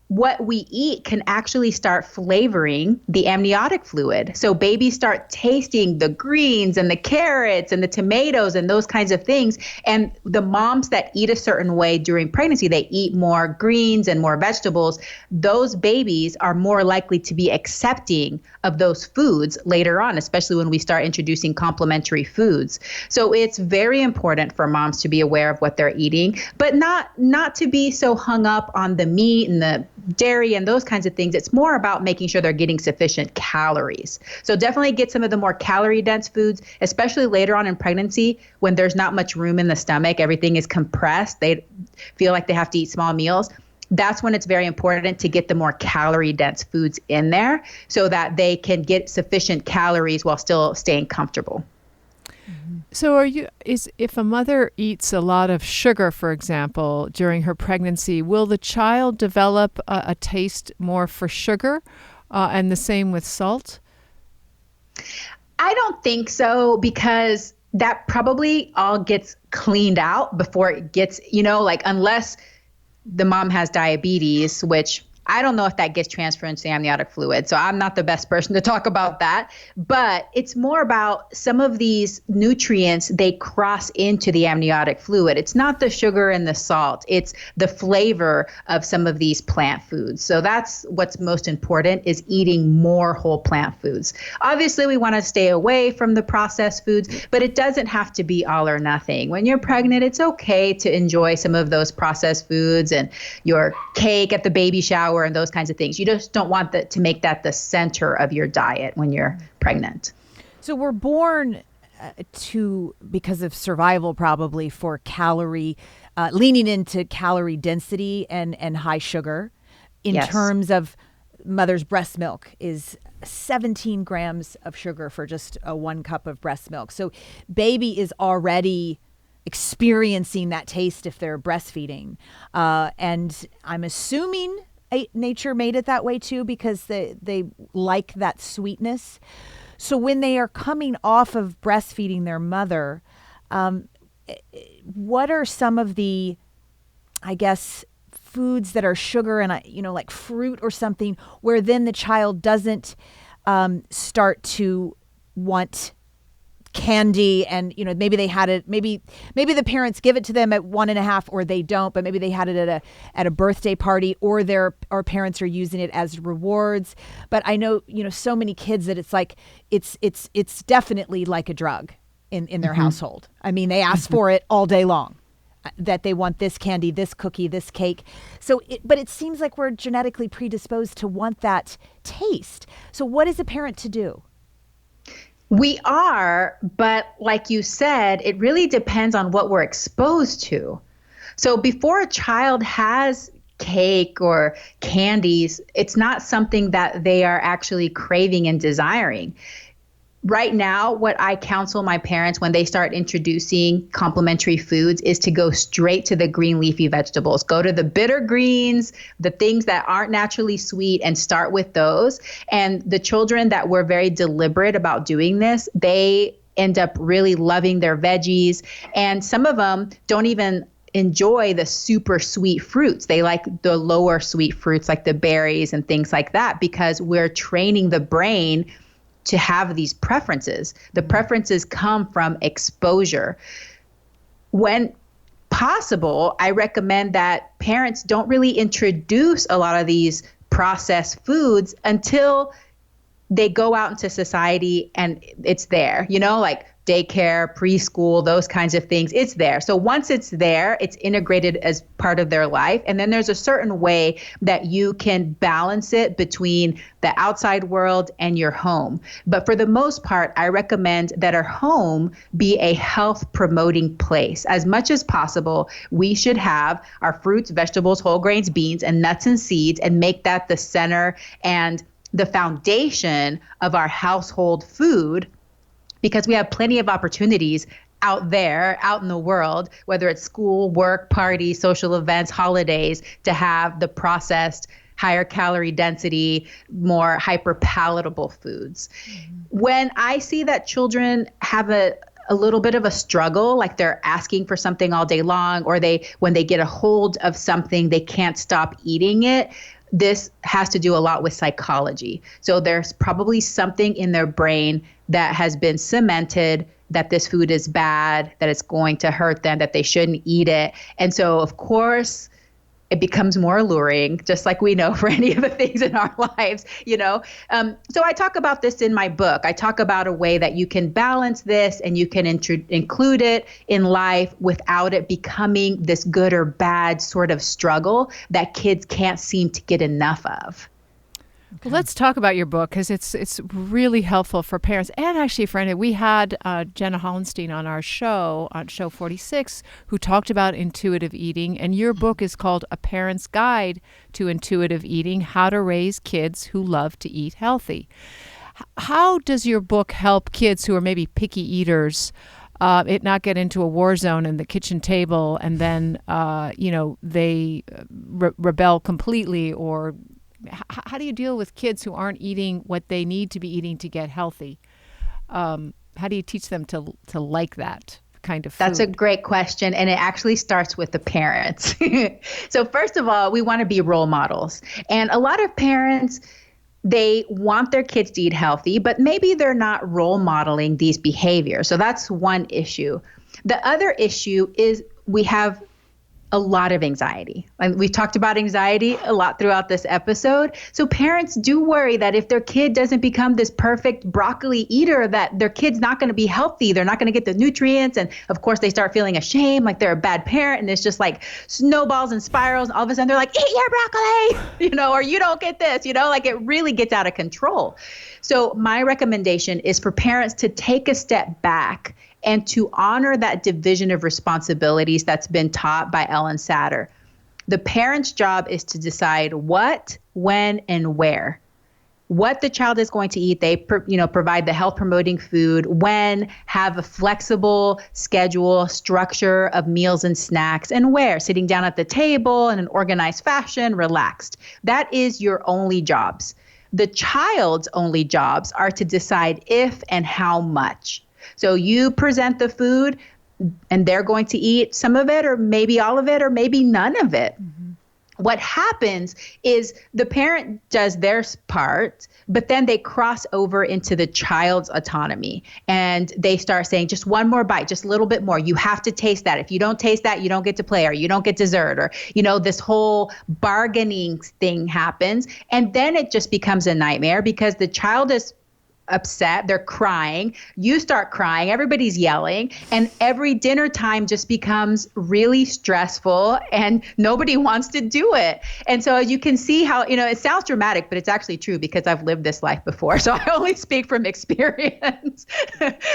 what we eat can actually start flavoring the amniotic fluid. So babies start tasting the greens and the carrots and the tomatoes and those kinds of things. And the moms that eat a certain way during pregnancy, they eat more greens and more vegetables. Those babies are more likely to be accepting of those foods later on, especially when we start introducing complementary foods. So it's very important for moms to be aware of what they're eating, but not to be so hung up on the meat and the dairy and those kinds of things. It's more about making sure they're getting sufficient calories. So definitely get some of the more calorie dense foods, especially later on in pregnancy when there's not much room in the stomach. Everything is compressed. They feel like they have to eat small meals. That's when it's very important to get the more calorie dense foods in there so that they can get sufficient calories while still staying comfortable.
So if a mother eats a lot of sugar, for example, during her pregnancy, will the child develop a taste more for sugar, and the same with salt?
I don't think so, because that probably all gets cleaned out before it gets, like unless the mom has diabetes, which I don't know if that gets transferred into the amniotic fluid. So I'm not the best person to talk about that. But it's more about some of these nutrients, they cross into the amniotic fluid. It's not the sugar and the salt. It's the flavor of some of these plant foods. So that's what's most important, is eating more whole plant foods. Obviously, we want to stay away from the processed foods, but it doesn't have to be all or nothing. When you're pregnant, it's okay to enjoy some of those processed foods and your cake at the baby shower and those kinds of things. You just don't want to make that the center of your diet when you're pregnant.
So we're born because of survival, probably, for leaning into calorie density and high sugar. In
Yes.
terms of mother's breast milk is 17 grams of sugar for just a 1 cup of breast milk. So baby is already experiencing that taste if they're breastfeeding. And I'm assuming nature made it that way too, because they like that sweetness. So when they are coming off of breastfeeding their mother, what are some of the, I guess, foods that are sugar and, like fruit or something, where then the child doesn't start to want candy, and maybe they had it, maybe the parents give it to them at 1.5, or they don't, but maybe they had it at a birthday party, or their parents are using it as rewards. But I know so many kids that it's like it's definitely like a drug in their household. I mean, they ask for it all day long, that they want this candy, this cookie, this cake. So but it seems like we're genetically predisposed to want that taste. So what is a parent to do?
We are, but like you said, it really depends on what we're exposed to. So before a child has cake or candies, it's not something that they are actually craving and desiring. Right now, what I counsel my parents when they start introducing complementary foods is to go straight to the green leafy vegetables. Go to the bitter greens, the things that aren't naturally sweet, and start with those. And the children that were very deliberate about doing this, they end up really loving their veggies. And some of them don't even enjoy the super sweet fruits. They like the lower sweet fruits, like the berries and things like that, because we're training the brain to have these preferences. The preferences come from exposure. When possible, I recommend that parents don't really introduce a lot of these processed foods until they go out into society and it's there, like daycare, preschool, those kinds of things. It's there. So once it's there, it's integrated as part of their life. And then there's a certain way that you can balance it between the outside world and your home. But for the most part, I recommend that our home be a health promoting place. As much as possible, we should have our fruits, vegetables, whole grains, beans, and nuts and seeds, and make that the center and the foundation of our household food, because we have plenty of opportunities out there, out in the world, whether it's school, work, parties, social events, holidays, to have the processed, higher calorie density, more hyper palatable foods. When I see that children have a little bit of a struggle, like they're asking for something all day long, or when they get a hold of something, they can't stop eating it, this has to do a lot with psychology. So there's probably something in their brain that has been cemented that this food is bad, that it's going to hurt them, that they shouldn't eat it. And so, of course, it becomes more alluring, just like we know for any of the things in our lives, So I talk about this in my book. I talk about a way that you can balance this and you can include it in life without it becoming this good or bad sort of struggle that kids can't seem to get enough of.
Well, let's talk about your book, because it's really helpful for parents and actually for any. We had Jenna Hollenstein on our show, on show 46, who talked about intuitive eating, and your book is called A Parent's Guide to Intuitive Eating: How to Raise Kids Who Love to Eat Healthy. How does your book help kids who are maybe picky eaters it not get into a war zone in the kitchen table and then they rebel completely? Or how do you deal with kids who aren't eating what they need to be eating to get healthy? How do you teach them to like that kind of food?
That's a great question. And it actually starts with the parents. So first of all, we want to be role models. And a lot of parents, they want their kids to eat healthy, but maybe they're not role modeling these behaviors. So that's one issue. The other issue is we have a lot of anxiety. And we've talked about anxiety a lot throughout this episode. So parents do worry that if their kid doesn't become this perfect broccoli eater, that their kid's not going to be healthy. They're not going to get the nutrients. And of course, they start feeling ashamed, like they're a bad parent. And it's just like snowballs and spirals. All of a sudden, they're like, eat your broccoli, or you don't get this, like it really gets out of control. So my recommendation is for parents to take a step back and to honor that division of responsibilities that's been taught by Ellen Satter. The parent's job is to decide what, when, and where. What the child is going to eat, they provide the health promoting food. When, have a flexible schedule, structure of meals and snacks, and where, sitting down at the table in an organized fashion, relaxed. That is your only jobs. The child's only jobs are to decide if and how much. So you present the food and they're going to eat some of it, or maybe all of it, or maybe none of it. Mm-hmm. What happens is the parent does their part, but then they cross over into the child's autonomy and they start saying, just one more bite, just a little bit more. You have to taste that. If you don't taste that, you don't get to play, or you don't get dessert, or, this whole bargaining thing happens. And then it just becomes a nightmare because the child is upset, they're crying, you start crying, everybody's yelling, and every dinner time just becomes really stressful and nobody wants to do it. And so you can see how, it sounds dramatic, but it's actually true because I've lived this life before. So I only speak from experience.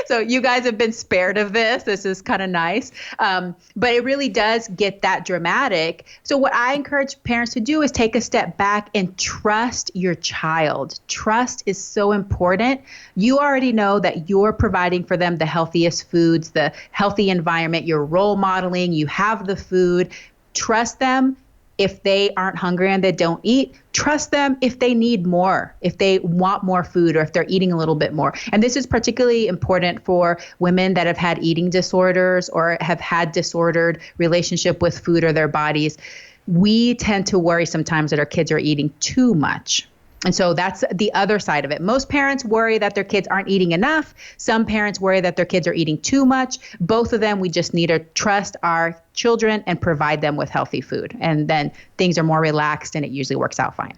So you guys have been spared of this. This is kind of nice. But it really does get that dramatic. So what I encourage parents to do is take a step back and trust your child. Trust is so important. You already know that you're providing for them the healthiest foods, the healthy environment, you're role modeling, you have the food. Trust them if they aren't hungry and they don't eat. Trust them if they need more, if they want more food, or if they're eating a little bit more. And this is particularly important for women that have had eating disorders or have had disordered relationship with food or their bodies. We tend to worry sometimes that our kids are eating too much. And so that's the other side of it. Most parents worry that their kids aren't eating enough. Some parents worry that their kids are eating too much. Both of them, we just need to trust our children and provide them with healthy food. And then things are more relaxed and it usually works out fine.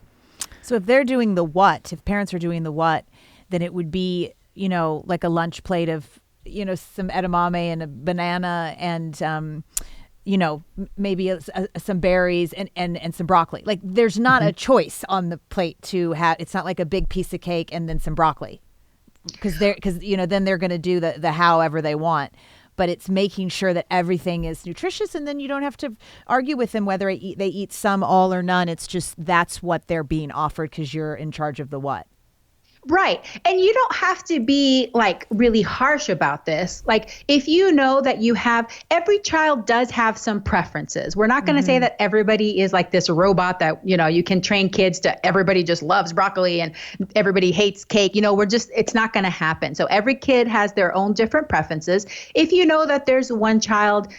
So if they're doing the what, if parents are doing the what, then it would be, like a lunch plate of, some edamame and a banana and, maybe some berries and some broccoli. Like there's not a choice on the plate to have. It's not like a big piece of cake and then some broccoli, because then they're going to do the however they want. But it's making sure that everything is nutritious, and then you don't have to argue with them whether they eat some, all, or none. It's just that's what they're being offered because you're in charge of the what.
Right. And you don't have to be like really harsh about this. Like if you know that every child does have some preferences. We're not going to say that everybody is like this robot that, you can train kids to everybody just loves broccoli and everybody hates cake. It's not going to happen. So every kid has their own different preferences. If you know that there's one child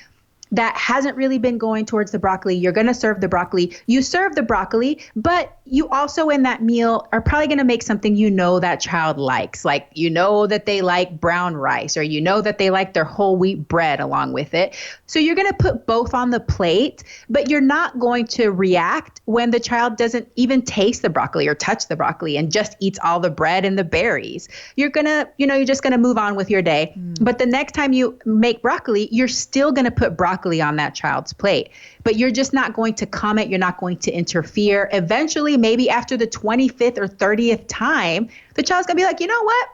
that hasn't really been going towards the broccoli, you're going to serve the broccoli. You serve the broccoli, but you also in that meal are probably going to make something that child likes. Like, that they like brown rice, or that they like their whole wheat bread along with it. So you're going to put both on the plate, but you're not going to react when the child doesn't even taste the broccoli or touch the broccoli and just eats all the bread and the berries. You're going to, you're just going to move on with your day. But the next time you make broccoli, you're still going to put broccoli on that child's plate, but you're just not going to comment. You're not going to interfere. Eventually, maybe after the 25th or 30th time, the child's going to be like, you know what?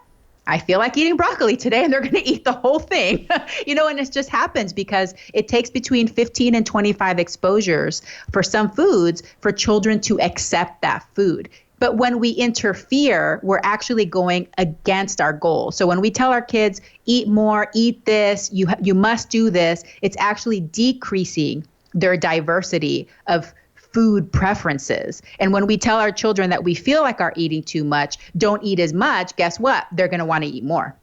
I feel like eating broccoli today, and they're going to eat the whole thing. And it just happens because it takes between 15 and 25 exposures for some foods for children to accept that food. But when we interfere, we're actually going against our goal. So when we tell our kids, eat more, eat this, you must do this, it's actually decreasing their diversity of food preferences. And when we tell our children that we feel like are eating too much, don't eat as much, guess what? They're going to want to eat more.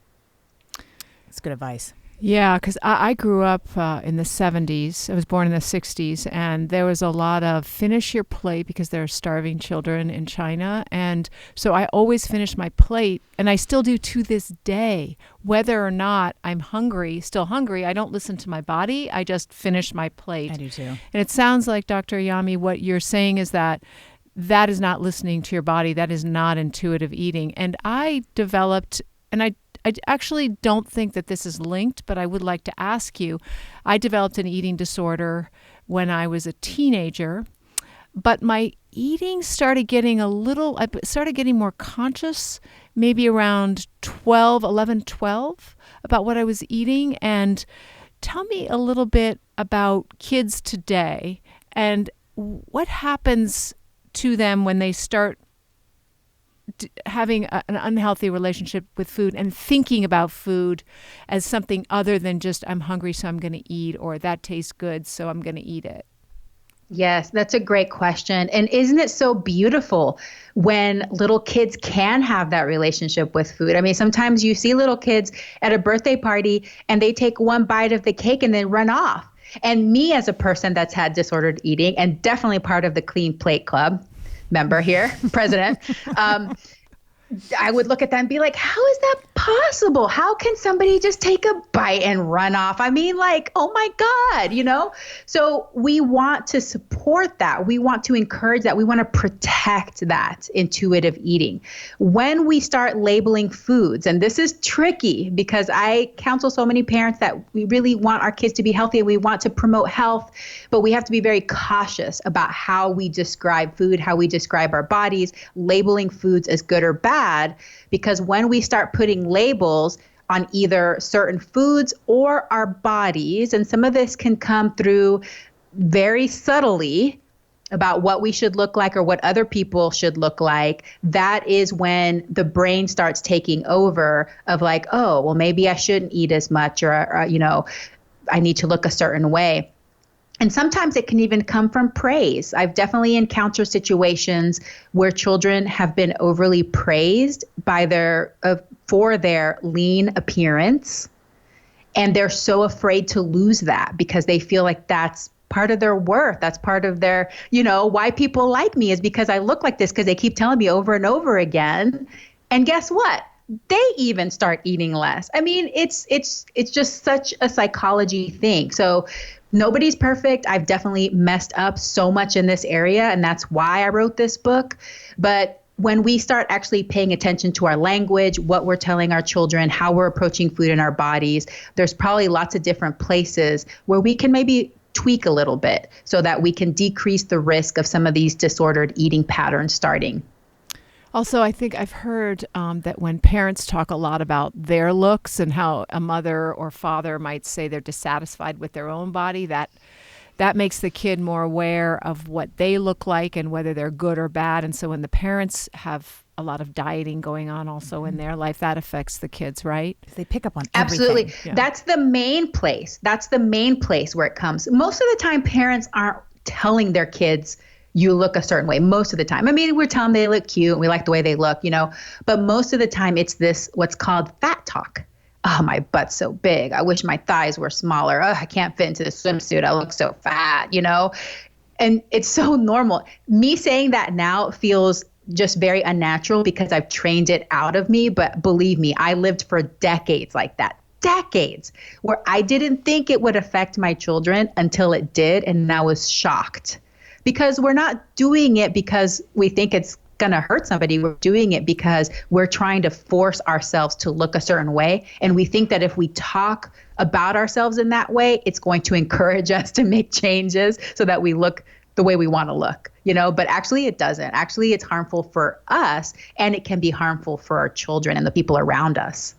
That's good advice.
Yeah, because I grew up in the 70s. I was born in the 60s, and there was a lot of finish your plate because there are starving children in China. And so I always finished my plate, and I still do to this day. Whether or not I'm still hungry, I don't listen to my body. I just finish my plate.
I do too.
And it sounds like, Dr. Yami, what you're saying is that is not listening to your body. That is not intuitive eating. And I developed, and I actually don't think that this is linked, but I would like to ask you. I developed an eating disorder when I was a teenager, but my eating started getting I started getting more conscious maybe around 11, 12 about what I was eating. And tell me a little bit about kids today and what happens to them when they start having an unhealthy relationship with food and thinking about food as something other than just I'm hungry, so I'm going to eat, or that tastes good, so I'm going to eat it.
Yes, that's a great question. And isn't it so beautiful when little kids can have that relationship with food? I mean, sometimes you see little kids at a birthday party and they take one bite of the cake and then run off. And me, as a person that's had disordered eating and definitely part of the Clean Plate Club, member here, president, I would look at that and be like, how is that possible? How can somebody just take a bite and run off? I mean, like, oh my God, So we want to support that. We want to encourage that. We want to protect that intuitive eating. When we start labeling foods, and this is tricky because I counsel so many parents that we really want our kids to be healthy and we want to promote health, but we have to be very cautious about how we describe food, how we describe our bodies, labeling foods as good or bad. Because when we start putting labels on either certain foods or our bodies, and some of this can come through very subtly about what we should look like or what other people should look like, that is when the brain starts taking over of like, oh, well, maybe I shouldn't eat as much, or I need to look a certain way. And sometimes it can even come from praise. I've definitely encountered situations where children have been overly praised for their lean appearance, and they're so afraid to lose that because they feel like that's part of their worth. That's part of their, why people like me is because I look like this, because they keep telling me over and over again. And guess what? They even start eating less. I mean, it's just such a psychology thing. So nobody's perfect. I've definitely messed up so much in this area, and that's why I wrote this book. But when we start actually paying attention to our language, what we're telling our children, how we're approaching food in our bodies, there's probably lots of different places where we can maybe tweak a little bit so that we can decrease the risk of some of these disordered eating patterns starting.
Also, I think I've heard that when parents talk a lot about their looks and how a mother or father might say they're dissatisfied with their own body, that makes the kid more aware of what they look like and whether they're good or bad. And so when the parents have a lot of dieting going on also in their life, that affects the kids, right?
They pick up on
everything. Absolutely.
Yeah.
That's the main place. That's the main place where it comes. Most of the time, parents aren't telling their kids, you look a certain way most of the time. I mean, we're telling them they look cute and we like the way they look, but most of the time it's this, what's called fat talk. oh, my butt's so big. I wish my thighs were smaller. Oh, I can't fit into the swimsuit. I look so fat, And it's so normal. Me saying that now feels just very unnatural because I've trained it out of me. But believe me, I lived for decades like that. Decades where I didn't think it would affect my children until it did. And I was shocked because we're not doing it because we think it's going to hurt somebody. We're doing it because we're trying to force ourselves to look a certain way. And we think that if we talk about ourselves in that way, it's going to encourage us to make changes so that we look the way we want to look, but actually it doesn't. Actually, it's harmful for us and it can be harmful for our children and the people around us.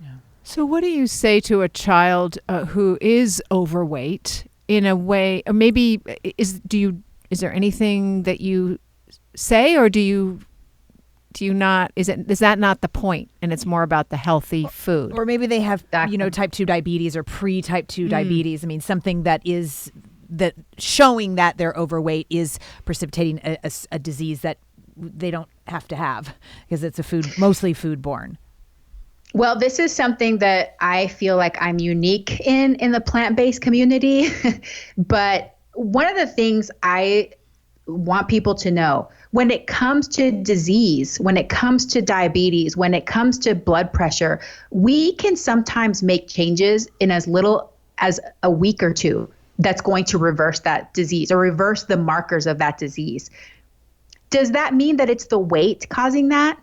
Yeah. So what do you say to a child who is overweight in a way, or maybe is there anything that you say, or do you not, is that not the point and it's more about the healthy food?
Or maybe they have, type 2 diabetes or pre-type 2 diabetes. I mean, something that showing that they're overweight is precipitating a disease that they don't have to have because it's mostly foodborne.
Well, this is something that I feel like I'm unique in the plant-based community. But one of the things I want people to know, when it comes to disease, when it comes to diabetes, when it comes to blood pressure, we can sometimes make changes in as little as a week or two that's going to reverse that disease or reverse the markers of that disease. Does that mean that it's the weight causing that?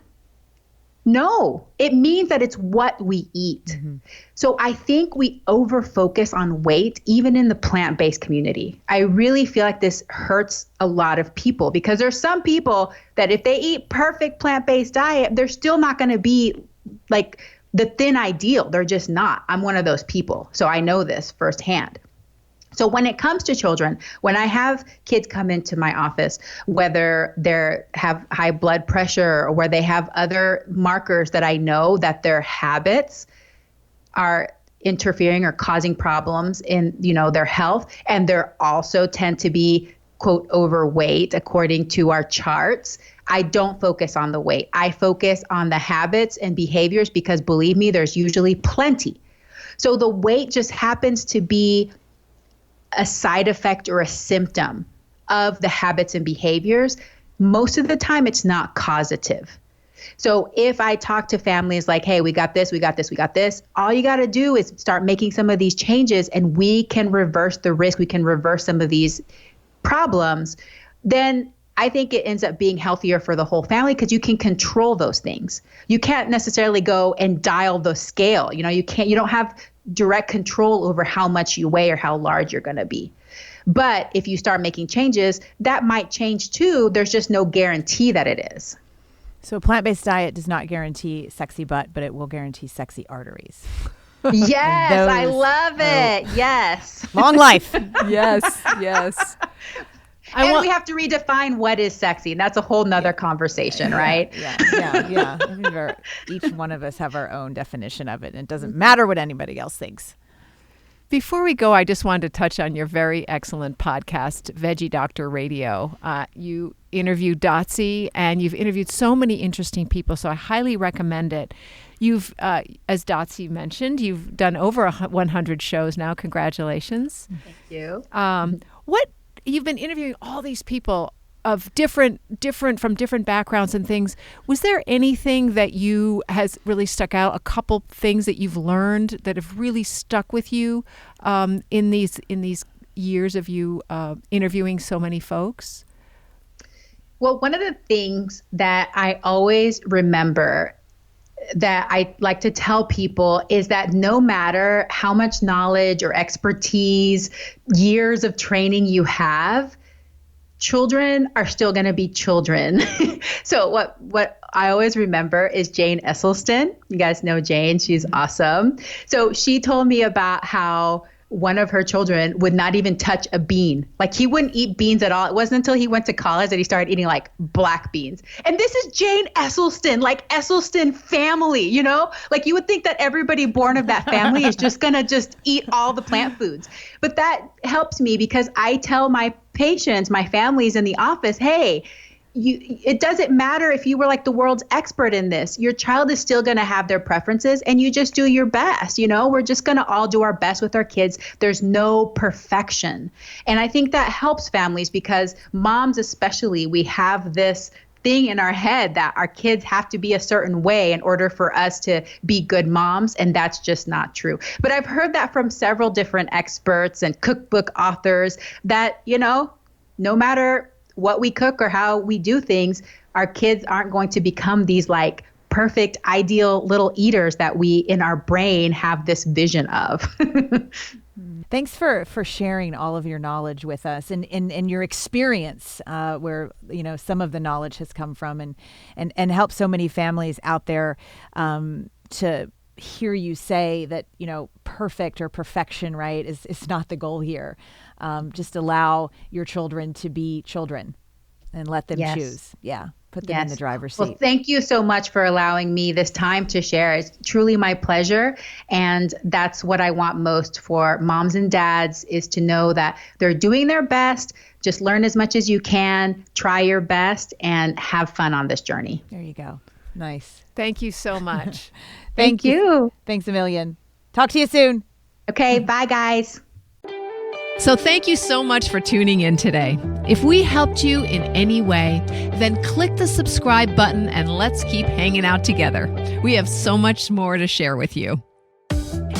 No, it means that it's what we eat. Mm-hmm. So I think we over-focus on weight, even in the plant-based community. I really feel like this hurts a lot of people because there's some people that if they eat perfect plant-based diet, they're still not going to be like the thin ideal. They're just not. I'm one of those people. So I know this firsthand. So when it comes to children, when I have kids come into my office, whether they have high blood pressure or where they have other markers that I know that their habits are interfering or causing problems in, their health, and they're also tend to be, quote, overweight according to our charts, I don't focus on the weight. I focus on the habits and behaviors because believe me, there's usually plenty. So the weight just happens to be a side effect or a symptom of the habits and behaviors. Most of the time, it's not causative. So if I talk to families like, hey, we got this, all you got to do is start making some of these changes and we can reverse the risk. We can reverse some of these problems. Then I think it ends up being healthier for the whole family because you can control those things. You can't necessarily go and dial the scale. You don't have direct control over how much you weigh or how large you're going to be. But if you start making changes, that might change too. There's just no guarantee that it is.
So a plant-based diet does not guarantee sexy butt, but it will guarantee sexy arteries.
Yes, I love it. Yes.
Long life.
Yes.
We have to redefine what is sexy. And that's a whole nother conversation, right?
Yeah. I mean, each one of us have our own definition of it. And it doesn't matter what anybody else thinks.
Before we go, I just wanted to touch on your very excellent podcast, Veggie Doctor Radio. You interviewed Dotsie, and you've interviewed so many interesting people, so I highly recommend it. You've, as Dotsie mentioned, you've done over 100 shows now. Congratulations.
Thank you.
You've been interviewing all these people of different from different backgrounds and things. Was there anything that has really stuck out? A couple things that you've learned that have really stuck with you in these years of you interviewing so many folks?
Well, one of the things that I always remember that I like to tell people is that no matter how much knowledge or expertise, years of training you have, children are still going to be children. So what I always remember is Jane Esselstyn. You guys know Jane. She's awesome. So she told me about how one of her children would not even touch a bean. Like he wouldn't eat beans at all. It wasn't until he went to college that he started eating like black beans. And this is Jane Esselstyn, like Esselstyn family, like you would think that everybody born of that family is just going to just eat all the plant foods. But that helps me because I tell my patients, my families in the office, hey, it doesn't matter if you were like the world's expert in this. Your child is still going to have their preferences, and you just do your best. We're just going to all do our best with our kids. There's no perfection. And I think that helps families, because moms especially, we have this thing in our head that our kids have to be a certain way in order for us to be good moms. And that's just not true. But I've heard that from several different experts and cookbook authors that, no matter what we cook or how we do things, our kids aren't going to become these like perfect, ideal little eaters that we in our brain have this vision of.
Thanks for sharing all of your knowledge with us and your experience, where some of the knowledge has come from, and help so many families out there to hear you say that perfect or perfection, right, is not the goal here. Just allow your children to be children and let them choose. Yeah. Put them in the driver's seat.
Well, thank you so much for allowing me this time to share. It's truly my pleasure. And that's what I want most for moms and dads, is to know that they're doing their best. Just learn as much as you can, try your best, and have fun on this journey.
There you go. Nice.
Thank you so much.
Thank you.
Thanks a million. Talk to you soon.
Okay. Bye, guys.
So thank you so much for tuning in today. If we helped you in any way, then click the subscribe button and let's keep hanging out together. We have so much more to share with you.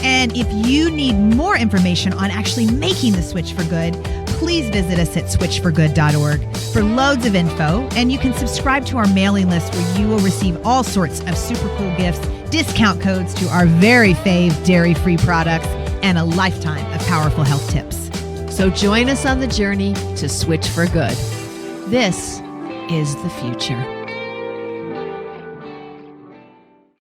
And if you need more information on actually making the switch for good, please visit us at switchforgood.org for loads of info. And you can subscribe to our mailing list, where you will receive all sorts of super cool gifts, discount codes to our very fave dairy-free products, and a lifetime of powerful health tips.
So join us on the journey to switch for good. This is the future.